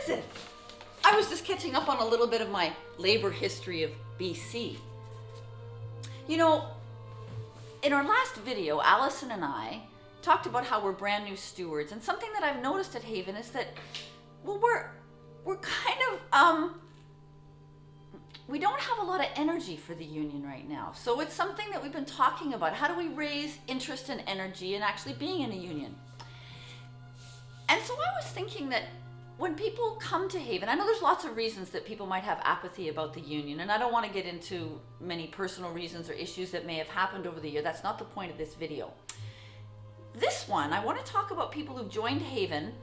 is it? I was just catching up on a little bit of my labor history of BC. You know, in our last video, Allison and I talked about how we're brand new stewards, and something that I've noticed at Haven is that, well, we're kind of, we don't have a lot of energy for the union right now. So it's something that we've been talking about. How do we raise interest and energy in actually being in a union? And so I was thinking that when people come to Haven, I know there's lots of reasons that people might have apathy about the union, and I don't want to get into many personal reasons or issues that may have happened over the year. That's not the point of this video. This one, I want to talk about people who've joined Haven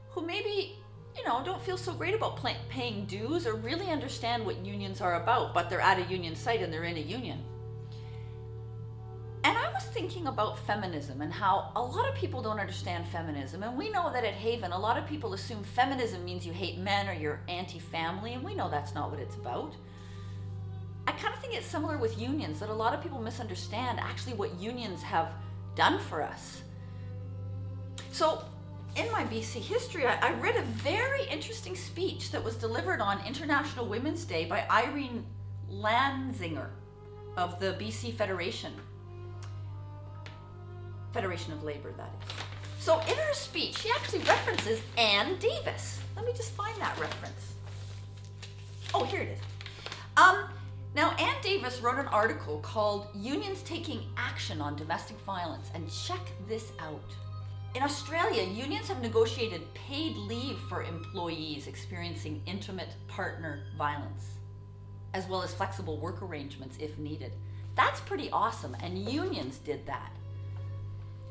who maybe, you know, don't feel so great about paying dues or really understand what unions are about, but they're at a union site and they're in a union. And I was thinking about feminism and how a lot of people don't understand feminism. And we know that at Haven, a lot of people assume feminism means you hate men or you're anti-family, and we know that's not what it's about. I kind of think it's similar with unions, that a lot of people misunderstand actually what unions have done for us. So in my BC history, I read a very interesting speech that was delivered on International Women's Day by Irene Lanzinger of the BC Federation of Labor, that is. So in her speech, she actually references Ann Davis. Let me just find that reference. Oh, here it is. Now, Ann Davis wrote an article called Unions Taking Action on Domestic Violence, and check this out. In Australia, unions have negotiated paid leave for employees experiencing intimate partner violence, as well as flexible work arrangements if needed. That's pretty awesome, and unions did that.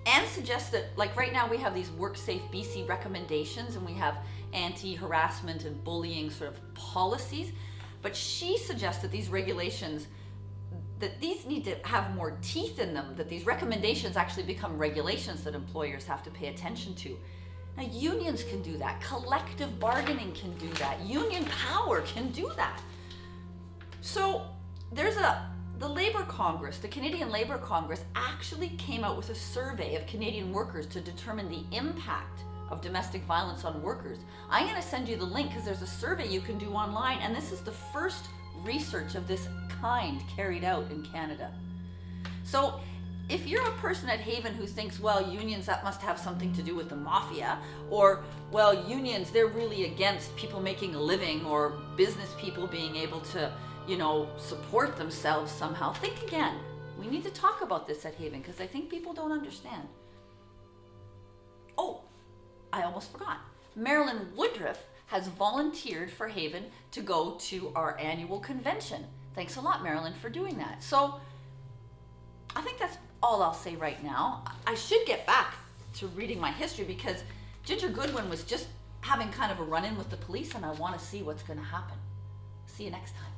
Anne suggests that, like right now, we have these WorkSafe BC recommendations and we have anti-harassment and bullying sort of policies, but she suggests that these regulations, that these need to have more teeth in them, that these recommendations actually become regulations that employers have to pay attention to. Now, unions can do that. Collective bargaining can do that. Union power can do that. So there's the Labour Congress, the Canadian Labour Congress, actually came out with a survey of Canadian workers to determine the impact of domestic violence on workers. I'm going to send you the link because there's a survey you can do online, and this is the first research of this kind carried out in Canada. So if you're a person at Haven who thinks, well, unions, that must have something to do with the mafia, or, well, unions, they're really against people making a living or business people being able to, you know, support themselves somehow, think again. We need to talk about this at Haven because I think people don't understand. Oh, I almost forgot. Marilyn Woodruff has volunteered for Haven to go to our annual convention. Thanks a lot, Marilyn, for doing that. So I think that's all I'll say right now. I should get back to reading my history because Ginger Goodwin was just having kind of a run-in with the police, and I want to see what's going to happen. See you next time.